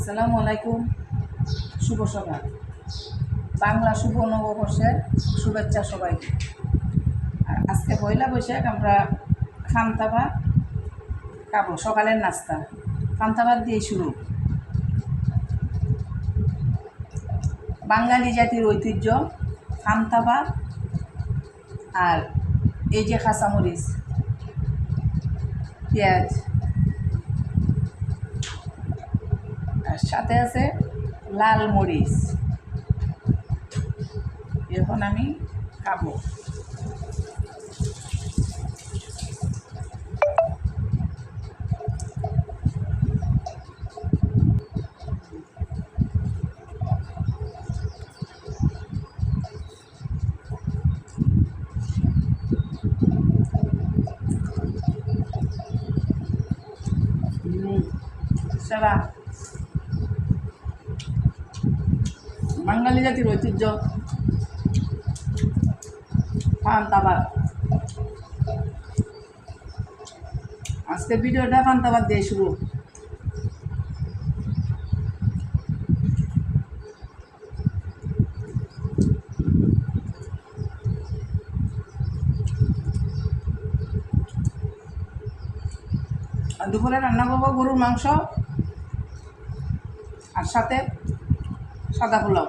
আসসালামু আলাইকুম। শুভ সকাল। বাংলা শুভ নববর্ষের শুভেচ্ছা সবাইকে। আর আজকে পয়লা বৈশাখ আমরা খান্তা ভাত খাবো, সকালের নাস্তা খান্তা ভাত দিয়ে শুরু। বাঙালি জাতির ঐতিহ্য খান্তা ভাত আর এই যে কাঁচামরিচ, পেঁয়াজ, আর সাথে আছে লাল মরিচ। এখন আমি খাবো। সারা বাঙালি জাতির ঐতিহ্য পান্তা ভাত। আজকে ভিডিওটা পান্তা ভাত দিয়ে শুরু। আর দুপুরে রান্না করবো গরুর মাংস আর সাথে সাদা পোলাও।